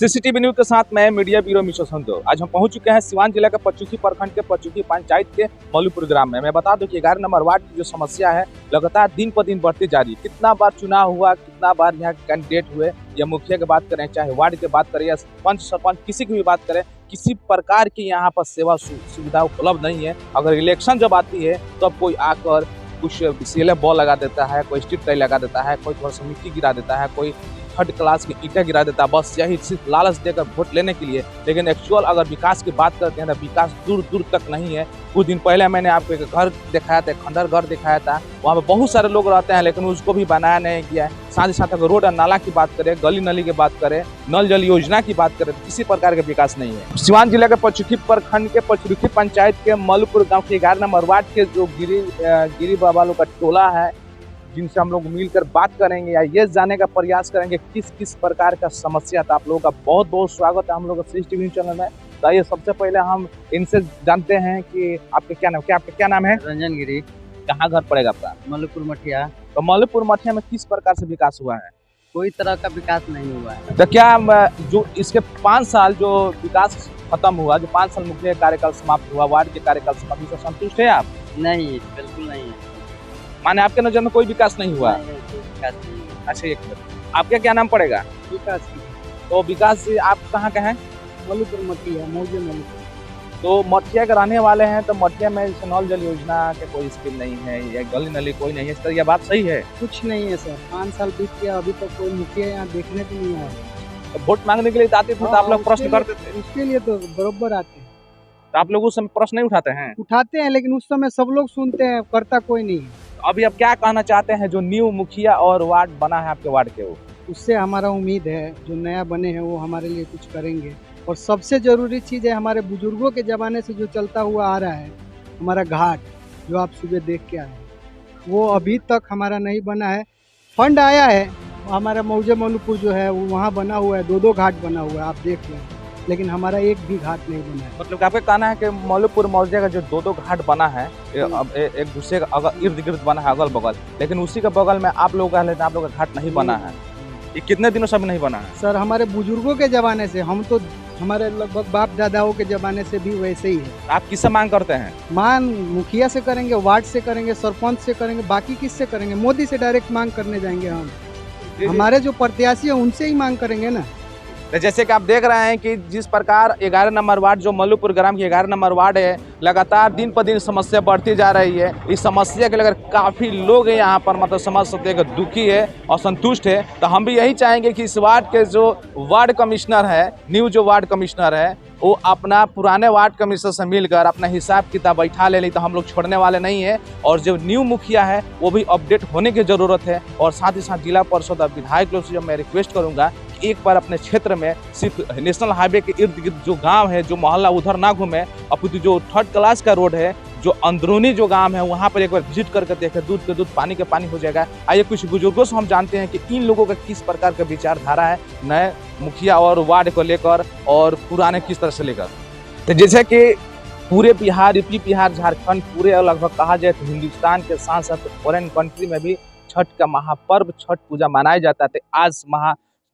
CCTV news के साथ मैं मीडिया ब्यूरो मिशो संतो। आज हम पहुंच चुके हैं सिवान जिला के पचरुखी प्रखंड के पचरुखी पंचायत के मौलूपुर ग्राम में। मैं बता दूं कि 11 नंबर वार्ड की जो समस्या है लगातार दिन पर दिन बढ़ती जा रही है। कितना बार चुनाव हुआ, कितना बार यहाँ कैंडिडेट हुए, या मुखिया की बात करें, चाहे वार्ड की बात करें या पंच सरपंच किसी की भी बात करें, किसी प्रकार की यहाँ पर सेवा सुविधा उपलब्ध नहीं है। अगर इलेक्शन जब आती है तब कोई आकर कुछ सीएलएफ बॉल लगा देता है, कोई स्ट्रीट टाइल लगा देता है, कोई थोड़ा सा मिट्टी गिरा देता है, कोई थर्ड क्लास की ईंटें गिरा देता है, बस यही सिर्फ लालच देकर वोट लेने के लिए। लेकिन एक्चुअल अगर विकास की बात करते हैं तो विकास दूर दूर तक नहीं है। कुछ दिन पहले मैंने आपको एक घर दिखाया था, खंडर घर दिखाया था, वहाँ पे बहुत सारे लोग रहते हैं लेकिन उसको भी बनाया नहीं गया है। साथ ही साथ अगर रोड और नाला की बात करें, गली नली की बात करें, नल जल योजना की बात करें, तो किसी प्रकार का विकास नहीं है। सिवान जिला के पचरुखी प्रखंड के पचरुखी पंचायत के मौलूपुर गाँव के 11 नंबर वार्ड के जो गिरी बाबा लोग का टोला है, जिनसे हम लोग मिलकर बात करेंगे या ये जानने का प्रयास करेंगे किस किस प्रकार का समस्या था। आप लोगों का बहुत बहुत स्वागत है हम लोग सीसीटीवी चैनल में। तो आइए सबसे पहले हम इनसे जानते हैं कि आपके क्या नाम है? रंजन गिरी। कहाँ घर पड़ेगा आपका? मौलूपुर मठिया। तो मौलूपुर मठिया में किस प्रकार से विकास हुआ है? कोई तरह का विकास नहीं हुआ है। तो क्या जो इसके 5 साल जो विकास खत्म हुआ, जो 5 साल मुखिया कार्यकाल समाप्त हुआ, वार्ड के कार्यकाल समाप्त, इससे संतुष्ट है आप? नहीं, बिल्कुल नहीं है। माने आपके नजर में कोई विकास नहीं हुआ? नहीं, कोई विकास नहीं है। अच्छा, एक मिनट, आपका क्या नाम पड़ेगा? विकास की तो विकास जी आप कहाँ के हैं? मौलूपुर मठिया, मौजे मौलूपुर। तो मठिया के रहने वाले हैं, तो मठिया में नल जल योजना के कोई स्कीम नहीं है या गली नली कोई नहीं है, इस तरह यह बात सही है? कुछ नहीं है सर। 5 साल बीत गया, अभी तक कोई मुखिया यहाँ देखने को नहीं आया। तो वोट मांगने के लिए आते थे तो आप लोग प्रश्न करते थे? उसके लिए तो बरोबर आते हैं। तो आप लोग उस समय प्रश्न नहीं उठाते हैं? उठाते हैं, लेकिन उस समय सब लोग सुनते हैं, करता कोई नहीं है। अभी आप क्या कहना चाहते हैं जो न्यू मुखिया और वार्ड बना है आपके वार्ड के, वो उससे हमारा उम्मीद है जो नया बने हैं वो हमारे लिए कुछ करेंगे। और सबसे ज़रूरी चीज़ है, हमारे बुजुर्गों के ज़माने से जो चलता हुआ आ रहा है हमारा घाट, जो आप सुबह देख के आए, वो अभी तक हमारा नहीं बना है। फंड आया है, हमारा मौजे मौलूपुर जो है वो वहाँ बना हुआ है, 2-2 घाट बना हुआ है, आप देख लें, लेकिन हमारा एक भी घाट नहीं बना है। मतलब आपका कहना है कि मौलूपुर मौजे का जो 2-2 घाट बना है, अब एक दूसरे का इर्द गिर्द बना है, अगल बगल, लेकिन उसी के बगल में आप लोग कह लेते हैं आप लोग का घाट नहीं बना है। ये कितने दिनों से नहीं बना है? सर हमारे बुजुर्गों के ज़माने से, हम तो हमारे लगभग बाप दादाओं के ज़माने से भी वैसे ही है। आप किससे मांग करते हैं? मांग मुखिया से करेंगे, वार्ड से करेंगे, सरपंच से करेंगे, बाकी किससे करेंगे? मोदी से डायरेक्ट मांग करने जाएंगे हम। हमारे जो प्रत्याशी हैं उनसे ही मांग करेंगे ना। तो जैसे कि आप देख रहे हैं कि जिस प्रकार 11 नंबर वार्ड जो मौलूपुर ग्राम की 11 नंबर वार्ड है, लगातार दिन पर दिन समस्या बढ़ती जा रही है। इस समस्या के लेकर काफ़ी लोग यहाँ पर मतलब समझ सकते हैं कि दुखी है और संतुष्ट है। तो हम भी यही चाहेंगे कि इस वार्ड के जो वार्ड कमिश्नर है, न्यू जो वार्ड कमिश्नर है, वो अपना पुराने वार्ड कमिश्नर से मिलकर अपना हिसाब किताब बैठा ले ली, तो हम लोग छोड़ने वाले नहीं है। और जो न्यू मुखिया है वो भी अपडेट होने की ज़रूरत है। और साथ ही साथ जिला परिषद और विधायक लोग से जब मैं रिक्वेस्ट करूँगा एक बार अपने क्षेत्र में सिर्फ नेशनल हाईवे के इर्द गिर्द जो गांव है, जो मोहल्ला, उधर ना घूमे, अपितु जो 3rd क्लास का रोड है, जो अंदरूनी जो गांव है, वहां पर एक बार विजिट करके देखें। दूध के दूध, पानी के पानी हो जाएगा। आइए कुछ बुजुर्गों से हम जानते हैं कि इन लोगों का किस प्रकार का विचारधारा है नए मुखिया और वार्ड को लेकर और पुराने किस तरह से लेकर। तो जैसे कि पूरे बिहार, यूपी, बिहार, झारखंड, पूरे लगभग कहा जाए तो हिंदुस्तान के साथ साथ फॉरेन कंट्री में भी छठ का महापर्व, छठ पूजा मनाया जाता है। आज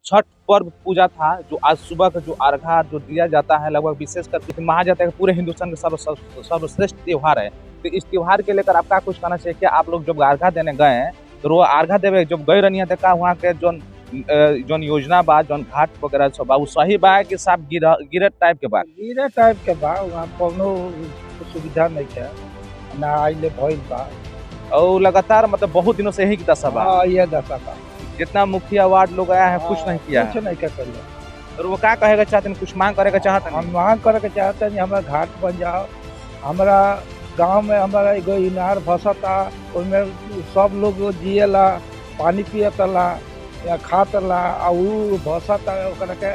छठ पर्व पूजा था, जो आज सुबह का जो अर्घा जो दिया जाता है, लगभग विशेष करके माना जाता है कि पूरे हिंदुस्तान का सर्वश्रेष्ठ त्यौहार है। तो इस त्यौहार के लेकर आपका कुछ कहना चाहिए? क्या आप लोग जब अर्घा देने गए हैं तो वो अर्घा देवे जब गए रही है, तो वहाँ के जो योजना बा, जो घाट वगैरह सब बा, वो सही बा कि साफ गिरट टाइप के बा? गिरट टाइप के बा, वहाँ कोनो सुविधा नहीं है ना, आइले भइल बा। और लगातार मतलब बहुत दिनों से यही की दशा बा? हाँ, ये दशा बा। जितना मुखिया वार्ड लोग आया है कुछ नहीं किया, कुछ नहीं कर। और वो क्या कहेगा चाहते हैं, कुछ मांग करेगा चाहते हैं? हम मांग करे के चाहते हैं हमारा घाट बन जाओ। हमारा गांव में हमारा एगो इनार भसता, उसमें सब लोग जिएला, पानी पियतला या खातला, और उ भसता, ओकरा के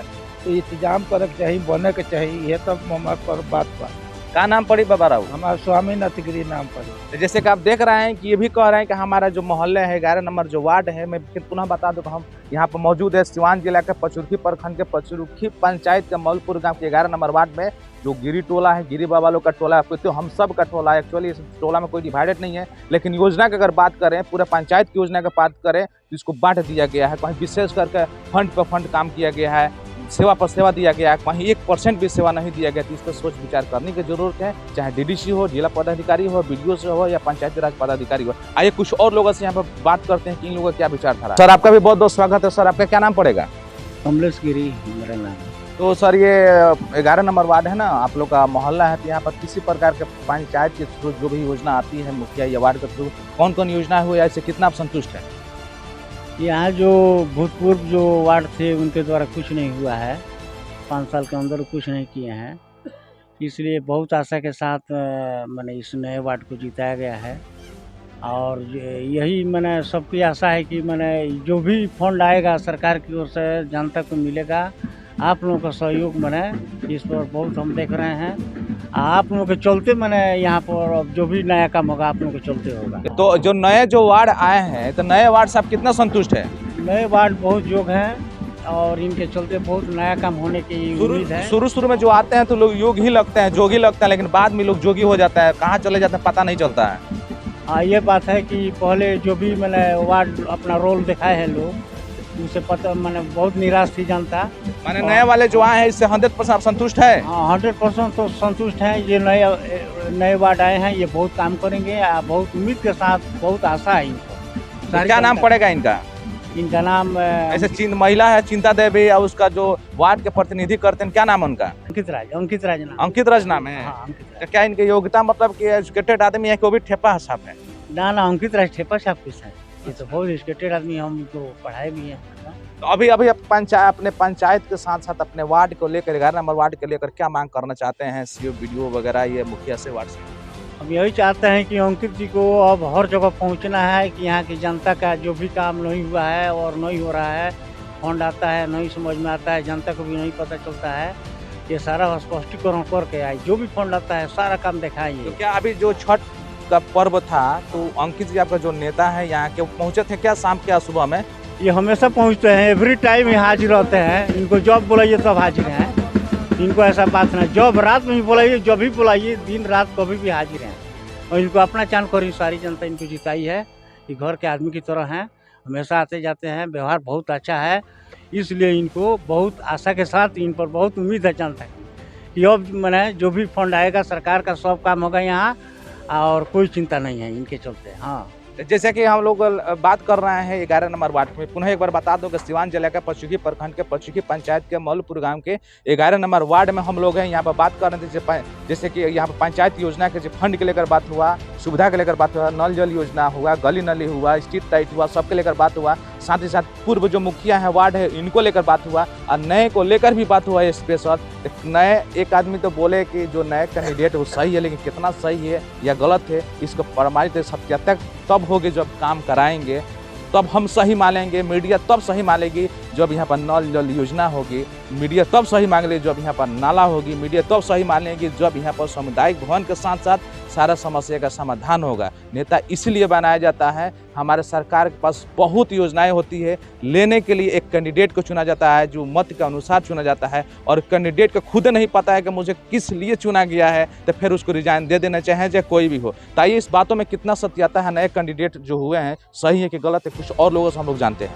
इंतजाम करे के चाहिए, बने के चाहिए। ये तब हमारे बात बा। क्या नाम पड़ी बाबा राव? हमारा स्वामीनाथ गिरी नाम पड़ी। जैसे कि आप देख रहे हैं कि ये भी कह रहे हैं कि हमारा जो मोहल्ले है, 11 नंबर जो वार्ड है, मैं फिर पुनः बता दूं तो हम यहाँ पर मौजूद है सिवान जिला के पचरुखी प्रखंड के पचरुखी पंचायत के मौलूपुर गांव के 11 नंबर वार्ड में जो गिरी टोला है, गिरी बाबा लोग का टोला है, तो हम सब का टोला है। एक्चुअली इस टोला में कोई डिवाइडेड नहीं है, लेकिन योजना की अगर बात करें, पूरे पंचायत की योजना की बात करें तो इसको बांट दिया गया है। कहीं विशेष करके फंड पर फंड काम किया गया है। सेवा पर सेवा दिया गया है, कहीं 1% भी सेवा नहीं दिया गया, तो इस पर सोच विचार करने की जरूरत है। चाहे डीडीसी हो, जिला पदाधिकारी हो, बीडीओ से हो या पंचायती राज पदाधिकारी हो। आइए कुछ और लोगों से यहाँ पर बात करते हैं कि इन लोगों का क्या विचारधारा। सर आपका भी बहुत बहुत स्वागत है। सर आपका क्या नाम पड़ेगा? कमलेश गिरी मेरा नाम है। तो सर ये 11 नंबर वार्ड है ना, आप लोग का मोहल्ला है, तो यहाँ पर किसी प्रकार के पंचायत के थ्रू जो भी योजना आती है मुखिया या वार्ड के थ्रू, कौन कौन योजना हुई है, इससे कितना आप संतुष्ट है? यहाँ जो भूतपूर्व जो वार्ड थे उनके द्वारा कुछ नहीं हुआ है, 5 साल के अंदर कुछ नहीं किए हैं, इसलिए बहुत आशा के साथ मैंने इस नए वार्ड को जिताया गया है। और यही मैंने सबकी आशा है कि मैंने जो भी फंड आएगा सरकार की ओर से जनता को मिलेगा। आप लोगों का सहयोग मैंने इस पर बहुत हम देख रहे हैं। आप लोगों के चलते मैंने यहाँ पर जो भी नया काम होगा आप लोगों के चलते होगा। तो जो नए जो वार्ड आए हैं, तो नए वार्ड से आप कितना संतुष्ट है? नए वार्ड बहुत योग्य हैं और इनके चलते बहुत नया काम होने की उम्मीद है। शुरू में जो आते हैं तो लोग योगी ही लगते हैं, जोगी लगता है, लेकिन बाद में लोग जोगी हो जाता है, कहाँ चले जाते हैं पता नहीं चलता है। हाँ, ये बात है कि पहले जो भी मैंने वार्ड अपना रोल दिखाए हैं लोग, उनसे पता मैंने बहुत निराश थी जनता। माने नए वाले जो आए हैं इससे 100% आप संतुष्ट है? हाँ, 100% तो संतुष्ट हैं। ये नए वार्ड आए हैं, ये बहुत काम करेंगे, बहुत उम्मीद के साथ, बहुत आशा है इनको। तो क्या नाम पड़ेगा इनका? इनका नाम ऐसे महिला है चिंता देवी, और उसका जो वार्ड के प्रतिनिधि करते हैं, क्या नाम है उनका? अंकित राज नाम। अंकित राज नाम है। हाँ, अंकित राज। तो क्या इनकी योग्यता मतलब कि एजुकेटेड आदमी है कि वो भी ठेपा साहब है? ना अंकित राज ठेपा साहब किस है, ये तो बहुत एजुकेटेड आदमी, हम इनको पढ़ाए भी हैं। तो अभी अपने पंचायत के साथ साथ अपने वार्ड को लेकर, 11 नंबर वार्ड को लेकर क्या मांग करना चाहते हैं सीओ बीडीओ वगैरह, ये मुखिया से, वार्ड से? हम यही चाहते हैं कि अंकित जी को अब हर जगह पहुंचना है कि यहाँ की जनता का जो भी काम नहीं हुआ है और नहीं हो रहा है, फंड आता है नहीं समझ में आता है, जनता को भी नहीं पता चलता है, ये सारा स्पष्टीकरण करके आए, जो भी फंड आता है सारा काम दिखाइए। तो क्या अभी जो छठ का पर्व था, तो अंकित जी आपका जो नेता है यहाँ के, पहुँचे थे क्या शाम क्या सुबह में? ये हमेशा पहुंचते हैं, एवरी टाइम ये हाजिर रहते हैं। इनको जब बुलाइए तब हाजिर हैं, इनको ऐसा बात नहीं, जब रात में ही बुलाइए, जब भी बुलाइए, दिन रात कभी भी हाजिर हैं। और इनको अपना जानकारी, सारी जनता इनको जिताई है कि घर के आदमी की तरह हैं, हमेशा आते जाते हैं, व्यवहार बहुत अच्छा है, इसलिए इनको बहुत आशा के साथ इन पर बहुत उम्मीद है जनता की कि अब मैंने जो भी फंड आएगा सरकार का सब काम होगा यहाँ, और कोई चिंता नहीं है इनके चलते। हाँ, जैसे कि हम लोग बात कर रहे हैं 11 नंबर वार्ड में, पुनः एक बार बता दो कि सिवान जिले के पचुकी प्रखंड के पचुकी पंचायत के मल्लुपुर गांव के 11 नंबर वार्ड में हम लोग हैं। यहाँ पर बात कर रहे थे जैसे कि यहाँ पर पंचायत योजना के जो फंड के लेकर बात हुआ, सुविधा के लेकर बात हुआ, नल जल योजना हुआ, गली नली हुआ, स्ट्रीट लाइट हुआ, सबके लेकर बात हुआ। साथ ही साथ पूर्व जो मुखिया है वार्ड है इनको लेकर बात हुआ, और नए को लेकर भी बात हुआ है स्पेशल। नए एक आदमी तो बोले कि जो नए कैंडिडेट वो सही है, लेकिन कितना सही है या गलत है इसको प्रमाणित सत्यात्मक तब होगी जब काम कराएंगे, तब हम सही मानेंगे। मीडिया तब सही मानेगी जब यहाँ पर नल जल योजना होगी, मीडिया तब सही मांगेगी जब यहाँ पर नाला होगी, मीडिया तब सही मानेगी जब यहाँ पर सामुदायिक भवन के साथ साथ सारा समस्या का समाधान होगा। नेता इसलिए बनाया जाता है, हमारे सरकार के पास बहुत योजनाएं होती है, लेने के लिए एक कैंडिडेट को चुना जाता है जो मत के अनुसार चुना जाता है, और कैंडिडेट को खुद नहीं पता है कि मुझे किस लिए चुना गया है, तो फिर उसको रिजाइन दे देना चाहे चाहे कोई भी हो। ताकि इस बातों में कितना सत्य आता है, नए कैंडिडेट जो हुए हैं सही है कि गलत है, कुछ और लोगों से हम लोग जानते हैं।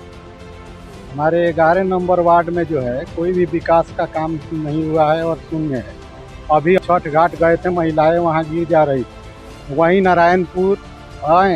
हमारे 11 नंबर वार्ड में जो है कोई भी विकास का काम नहीं हुआ है और शून्य है। अभी छठ घाट गए थे, महिलाएं वहां गिर जा रही थी। वहीं नारायणपुर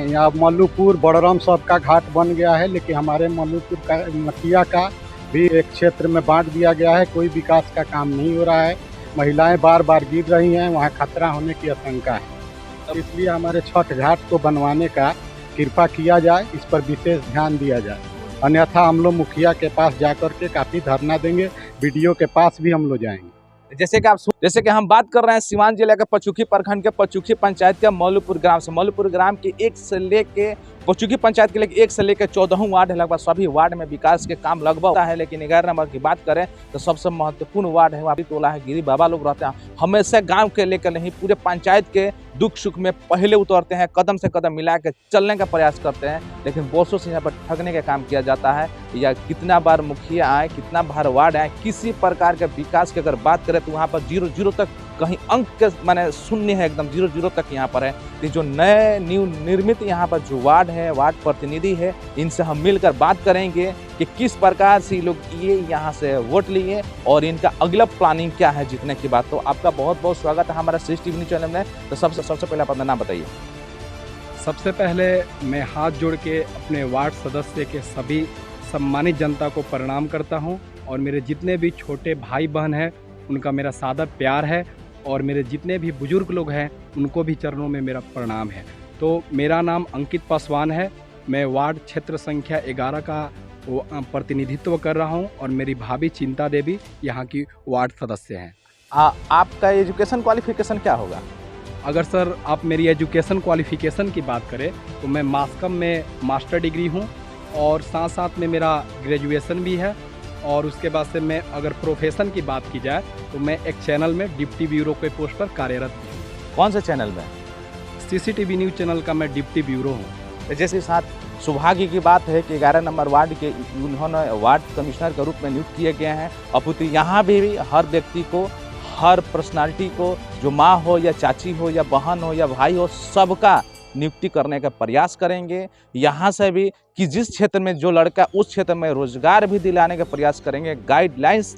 या मल्लुपुर बड़रम सबका घाट बन गया है, लेकिन हमारे मल्लुपुर का मटिया का भी एक क्षेत्र में बांट दिया गया है। कोई विकास का काम नहीं हो रहा है, महिलाएं बार बार गिर रही हैं, वहाँ खतरा होने की आशंका है। इसलिए हमारे छठ घाट को बनवाने का कृपा किया जाए, इस पर विशेष ध्यान दिया जाए, अन्यथा हम लोग मुखिया के पास जाकर के काफ़ी धरना देंगे, बीडीओ के पास भी हम लोग जाएंगे। जैसे कि हम बात कर रहे हैं सिवान जिले के पचुकी प्रखंड के पचुकी पंचायत के मल्लुपुर ग्राम से। मल्लुपुर ग्राम के 1 से लेके पचुकी पंचायत के लिए 1 से लेकर 14 वार्ड है, लगभग सभी वार्ड में विकास के काम लगभग होता है। लेकिन 11 नंबर की बात करें तो सबसे महत्वपूर्ण वार्ड है, वहाँ टोला है, गिरी बाबा लोग रहते हैं, हमेशा गाँव के लेकर नहीं पूरे पंचायत के दुख सुख में पहले उतरते हैं, कदम से कदम मिला के चलने का प्रयास करते हैं। लेकिन वर्षों से यहाँ पर ठगने का काम किया जाता है, या कितना बार मुखिया आए, कितना बार वार्ड आए, किसी प्रकार के विकास की अगर बात करें तो वहाँ पर 0 तक कहीं अंक के माने शून्य है, एकदम 0 तक यहाँ पर है। तो जो नए निर्मित यहाँ पर जो वार्ड है, वार्ड प्रतिनिधि है, इनसे हम मिलकर बात करेंगे कि किस प्रकार से लोग ये यहाँ से वोट लिए और इनका अगला प्लानिंग क्या है जीतने की बात। तो आपका बहुत बहुत स्वागत है हमारा श्रेष्ठ टीवी न्यूज़ चैनल में। तो सबसे पहले आप अपना नाम बताइए। सबसे पहले मैं हाथ जोड़ के अपने वार्ड सदस्य के सभी सम्मानित जनता को प्रणाम करता हूं और मेरे जितने भी छोटे भाई बहन हैं उनका मेरा सादर प्यार है और मेरे जितने भी बुजुर्ग लोग हैं उनको भी चरणों में मेरा प्रणाम है। तो मेरा नाम अंकित पासवान है, मैं वार्ड क्षेत्र संख्या 11 का प्रतिनिधित्व कर रहा हूं और मेरी भाभी चिंता देवी यहाँ की वार्ड सदस्य हैं। आपका एजुकेशन क्वालिफिकेशन क्या होगा? अगर सर आप मेरी एजुकेशन क्वालिफिकेशन की बात करें तो मैं मास्कम में मास्टर डिग्री हूं और साथ साथ में मेरा ग्रेजुएशन भी है। और उसके बाद से मैं अगर प्रोफेशन की बात की जाए तो मैं एक चैनल में डिप्टी ब्यूरो के पोस्ट पर कार्यरत हूँ। कौन से चैनल में? CCTV न्यूज़ चैनल का मैं डिप्टी ब्यूरो हूँ। जैसे साथ सौभाग्य की बात है कि 11 नंबर वार्ड के उन्होंने वार्ड कमिश्नर के रूप में नियुक्त किए गए हैं। अपुत्र यहाँ भी हर व्यक्ति को, हर पर्सनालिटी को, जो माँ हो या चाची हो या बहन हो या भाई हो, सबका नियुक्ति करने का प्रयास करेंगे। यहाँ से भी कि जिस क्षेत्र में जो लड़का उस क्षेत्र में रोजगार भी दिलाने का प्रयास करेंगे, गाइडलाइंस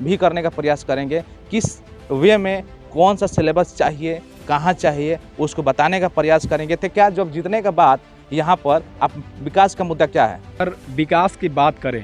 भी करने का प्रयास करेंगे, किस वे में कौन सा सिलेबस चाहिए, कहाँ चाहिए, उसको बताने का प्रयास करेंगे। तो क्या जब जीतने के बाद यहाँ पर आप विकास का मुद्दा क्या है? अगर विकास की बात करें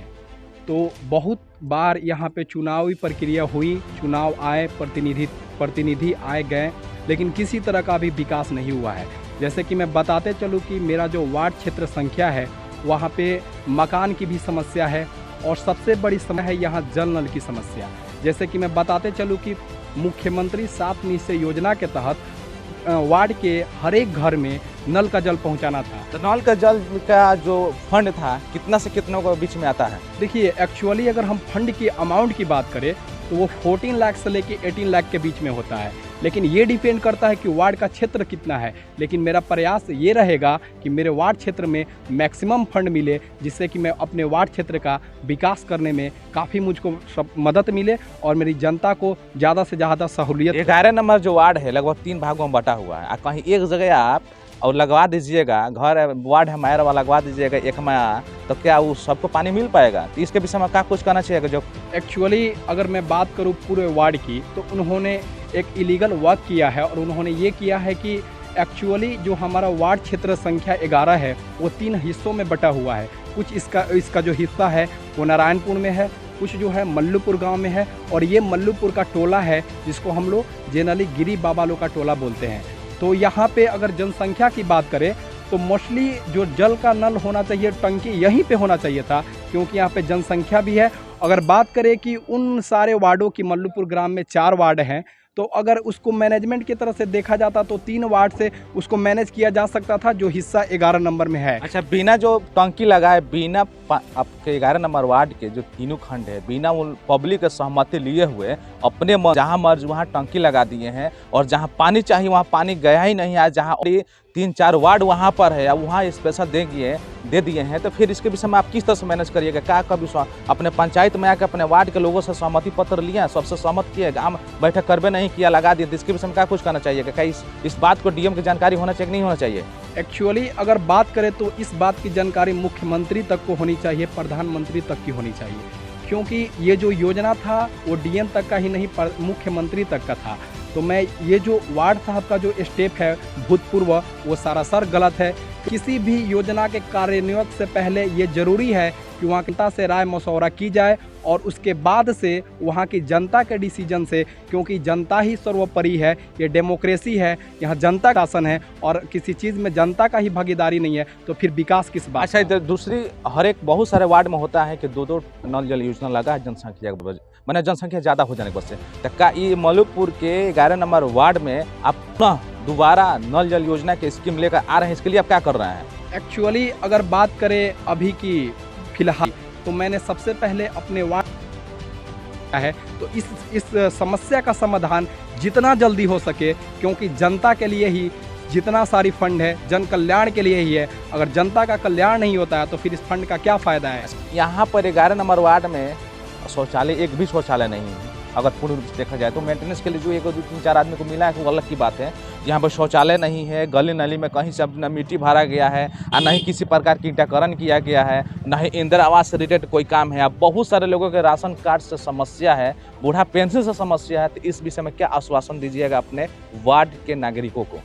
तो बहुत बार यहाँ पे चुनावी प्रक्रिया हुई, चुनाव आए, प्रतिनिधि आए गए, लेकिन किसी तरह का भी विकास नहीं हुआ है। जैसे कि मैं बताते चलूँ कि मेरा जो वार्ड क्षेत्र संख्या है वहाँ पे मकान की भी समस्या है और सबसे बड़ी समस्या है यहाँ जल नल की समस्या। जैसे कि मैं बताते चलूँ कि मुख्यमंत्री 7 निश्चय योजना के तहत वार्ड के हर एक घर में नल का जल पहुंचाना था। तो नल का जल का जो फंड था कितना से कितनों के बीच में आता है? देखिए एक्चुअली अगर हम फंड की अमाउंट की बात करें तो वो 14 लाख से लेके 18 लाख के बीच में होता है, लेकिन ये डिपेंड करता है कि वार्ड का क्षेत्र कितना है। लेकिन मेरा प्रयास ये रहेगा कि मेरे वार्ड क्षेत्र में मैक्सिमम फंड मिले, जिससे कि मैं अपने वार्ड क्षेत्र का विकास करने में काफ़ी मुझको मदद मिले और मेरी जनता को ज़्यादा से ज़्यादा सहूलियत। 11 नंबर जो वार्ड है लगभग 3 भागों में बटा हुआ है। कहीं एक जगह आप और लगवा दीजिएगा, घर वार्ड है मायर वाला लगवा दीजिएगा एक में, तो क्या वो सबको पानी मिल पाएगा? तो इसके विषय में क्या कुछ करना चाहिए? जो एक्चुअली अगर मैं बात करूँ पूरे वार्ड की तो उन्होंने एक इलीगल वर्क किया है और उन्होंने ये किया है कि एक्चुअली जो हमारा वार्ड क्षेत्र संख्या 11 है वो 3 हिस्सों में बटा हुआ है। कुछ इसका जो हिस्सा है वो नारायणपुर में है, कुछ जो है मल्लूपुर गांव में है और ये मल्लूपुर का टोला है जिसको हम लोग जेनरली गिरी बाबा लोग का टोला बोलते हैं। तो यहाँ पे अगर जनसंख्या की बात करें तो मोस्टली जो जल का नल होना चाहिए, टंकी यहीं पे होना चाहिए था, क्योंकि यहाँ पे जनसंख्या भी है। अगर बात करें कि उन सारे वार्डों की मल्लूपुर ग्राम में 4 वार्ड हैं, तो अगर उसको मैनेजमेंट की तरफ से देखा जाता तो 3 वार्ड से उसको मैनेज किया जा सकता था, जो हिस्सा 11 नंबर में है। अच्छा, बिना जो टंकी लगाए, बिना आपके 11 नंबर वार्ड के जो तीनों खंड है, बिना पब्लिक सहमति लिए हुए अपने जहाँ मर्ज वहाँ टंकी लगा दिए हैं और जहाँ पानी चाहिए वहाँ पानी गया ही नहीं है। जहाँ 3-4 वार्ड वहाँ पर है, वहाँ स्पेशल दे दिए हैं, तो फिर इसके विषय में आप किस तरह से मैनेज करिएगा? क्या कभी अपने पंचायत में आकर अपने वार्ड के लोगों से सहमति पत्र लिए, सबसे सहमत किए, गाँव बैठक करबे नहीं किया, लगा दिए, तो इसके विषय में क्या कुछ करना चाहिए? क्या इस बात को डीएम की जानकारी होना चाहिए कि नहीं होना चाहिए? एक्चुअली अगर बात करें तो इस बात की जानकारी मुख्यमंत्री तक को होनी चाहिए, प्रधानमंत्री तक की होनी चाहिए, क्योंकि ये जो योजना था वो डीएम तक का ही नहीं, मुख्यमंत्री तक का था। तो मैं ये जो वार्ड साहब का जो स्टेप है भूतपूर्व, वो सरासर गलत है। किसी भी योजना के कार्यान्वयन से पहले ये जरूरी है कि वहाँ जनता से राय मशवरा की जाए और उसके बाद से वहाँ की जनता के डिसीजन से, क्योंकि जनता ही सर्वोपरि है, ये डेमोक्रेसी है, यहाँ जनता का शासन है और किसी चीज़ में जनता का ही भागीदारी नहीं है तो फिर विकास किस बात? अच्छा, इधर दूसरी हर एक बहुत सारे वार्ड में होता है कि 2-2 नल जल योजना लगा है जनसंख्या मैंने जनसंख्या ज़्यादा हो जाने की वजह से। तो क्या ये मल्लूपुर के 11 नंबर वार्ड में आप पुनः दोबारा नल जल योजना के स्कीम लेकर आ रहे हैं, इसके लिए आप क्या कर रहे हैं? एक्चुअली अगर बात करें अभी की फिलहाल, तो मैंने सबसे पहले अपने वार्ड है तो इस समस्या का समाधान जितना जल्दी हो सके, क्योंकि जनता के लिए ही जितना सारी फंड है जन कल्याण के लिए ही है। अगर जनता का कल्याण नहीं होता है तो फिर इस फंड का क्या फ़ायदा है? यहाँ पर 11 नंबर वार्ड में शौचालय, एक भी शौचालय नहीं है। अगर पूर्ण रूप से देखा जाए तो मेंटेनेंस के लिए जो 1 2 3 4 आदमी को मिला है वो अलग की बात है। यहाँ पर शौचालय नहीं है, गली नली में कहीं से न मिट्टी भरा गया है और न ही किसी प्रकार की ईंटाकरण किया गया है, न ही इंदिरा आवास से रिलेटेड कोई काम है। अब बहुत सारे लोगों के राशन कार्ड से समस्या है, बूढ़ा पेंशन से समस्या है, तो इस विषय में क्या आश्वासन दीजिएगा अपने वार्ड के नागरिकों को?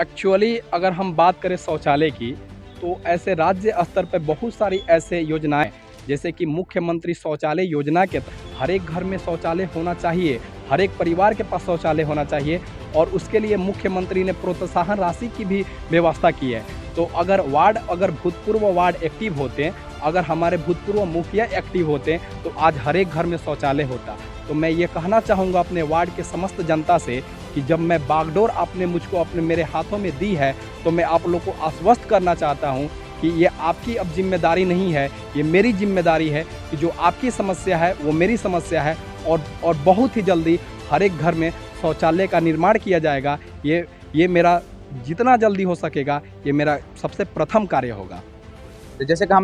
एक्चुअली अगर हम बात करें शौचालय की, तो ऐसे राज्य स्तर पर बहुत सारी ऐसे योजनाएं, जैसे कि मुख्यमंत्री शौचालय योजना के तहत हर एक घर में शौचालय होना चाहिए, हर एक परिवार के पास शौचालय होना चाहिए, और उसके लिए मुख्यमंत्री ने प्रोत्साहन राशि की भी व्यवस्था की है। तो अगर भूतपूर्व वार्ड एक्टिव होते, अगर हमारे भूतपूर्व मुखिया एक्टिव होते, तो आज हर एक घर में शौचालय होता। तो मैं ये कहना चाहूँगा अपने वार्ड के समस्त जनता से कि जब मैं बागडोर आपने मुझको मेरे हाथों में दी है, तो मैं आप लोग को आश्वस्त करना चाहता हूँ कि ये आपकी अब जिम्मेदारी नहीं है, ये मेरी जिम्मेदारी है कि जो आपकी समस्या है वो मेरी समस्या है, और बहुत ही जल्दी हर एक घर में शौचालय का निर्माण किया जाएगा। ये मेरा जितना जल्दी हो सकेगा ये मेरा सबसे प्रथम कार्य होगा। जैसे कि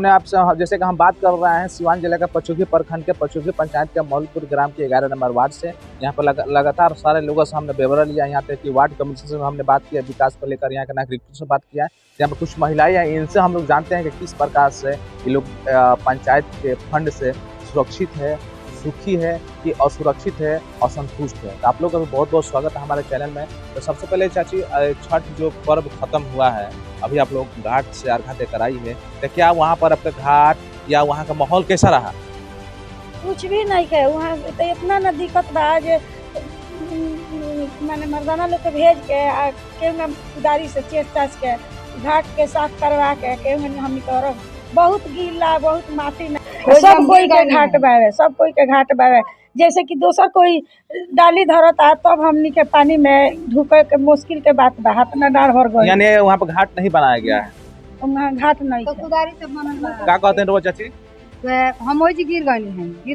हम बात कर रहे हैं सिवान जिले का पचुकी प्रखंड के पचुकी पंचायत के मौलपुर ग्राम के 11 नंबर वार्ड से। यहाँ पर लगातार सारे लोगों से हमने ब्यौरा लिया, यहाँ तक कि वार्ड कमेटी से हमने बात किया, विकास को लेकर यहाँ के नागरिकों से बात किया। यहाँ पर कुछ महिलाएं हैं, इनसे हम लोग जानते हैं कि किस प्रकार से ये लोग पंचायत के फंड से सुरक्षित है, सुखी है कि असुरक्षित है, असंतुष्ट है। तो आप लोग का भी बहुत बहुत स्वागत है हमारे चैनल में। तो सबसे पहले चाची, छठ जो पर्व खत्म हुआ है, अभी आप लोग घाट से अर्घा देकर आई है, तो क्या वहाँ पर आपका घाट या वहाँ का माहौल कैसा रहा? कुछ भी नहीं है वहाँ, तो इतना न दिक्कत बा जे मैंने मर्दाना लोग के भेज के कुदारी से चेस चाच के घाट के साफ करवा के हम कर बहुत गीला, बहुत माटी न सब कोई के घाट बावे, सब कोई के घाट बावे। जैसे कि दोसर कोई डाली धरता तब हमनी के पानी में ढुके के मुश्किल के बात बा, हाथ न डार भर गई। यानी वहाँ पर घाट नहीं बनाया गया है? वहाँ घाट नहीं तो है। कुदारी से बनल बा। क्या कहते हैं रोज चाची? तो हम ओइ जी गिर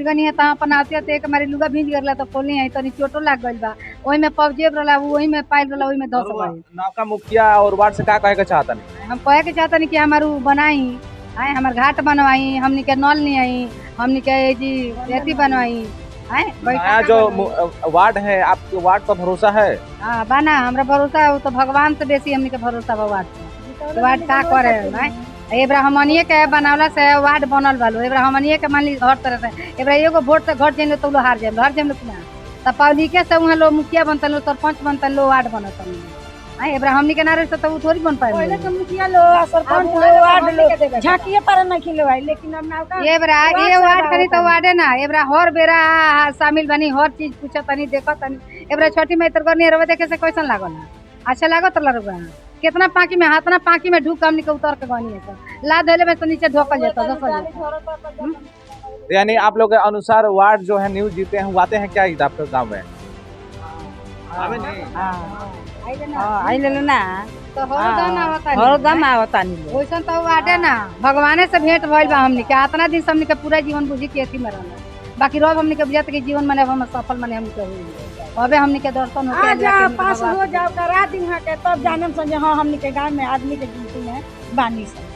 गनी है, तो अपन आते आते एक हमारी लुगा भीज गरला, तो पोली है तनी चोटो लाग गइल बा, ओइ में पबजेब रहला, ओइ में पाइल रहला, ओइ में धस गइल। नौका मुखिया और वार्ड से क्या कहे के चाहता नहीं? हम कहे के चाहतनी कि हमारू बनाई आए, हमार घाट बनवाई, हमनी के नल नहीं आई, हमनी के जी रेती बनवाई आए। नया जो वार्ड है, आपके वार्ड पर भरोसा है? हाँ बना, हमरा भरोसा है, वो तो भगवान से बेसी हमनी के भरोसा बा वार्ड पे। वार्ड का करे एबरा हमनिए के बनावला से वार्ड बनल बालो, एबरा हमनिए के मान ली हर तरह से एबरा एगो वोट से घर जाइलो तो हार जाइलो तो पब्लिके से वहाँ लोग मुखिया बनता लो, सरपंच बनता लो, वार्ड बनता लो। एबरा हमनी के नारे से तो थोड़ी बन पाए। पहले तो मुखिया लो, सरपंच लो, वार्ड लो, झांकिए पर न खिलो आई, लेकिन अब नाव का एबरा ये वार्ड करी तो वार्डे ना, एबरा हर बेरा शामिल बनी, हर चीज पूछत तनी देखत तनी। एबरा छोटी में तरगर नहीं रवे, देखे से कैसन लागल? अच्छा लागत लगा, कितना पाकी में हाथ ना पाकी में ढूक हमनी के उतर के गनी है, तो ला धैले में तो नीचे ढोकल जाता दफल। यानी आप लोग के अनुसार वार्ड जो है न्यूज जीते हैं, आते हैं क्या आपके गाँव में? आई ले ना तो हरदम आवता नहीं, वैसन तो वार्डे ना भगवाने से भेंट भइल बा हमनी के। इतना दिन से हमनी के पूरा जीवन बुझी के अथी में रहना, बाकी रोज हमनी के बुझात के जीवन माने हम सफल माने हमनी के हुई। अबे हमनी के दर्शन होके आ जा पास हो जाओ करा दिन के, तब जानम संजय हाँ हमनी के गांव में आदमी के गिनती में बानी सब।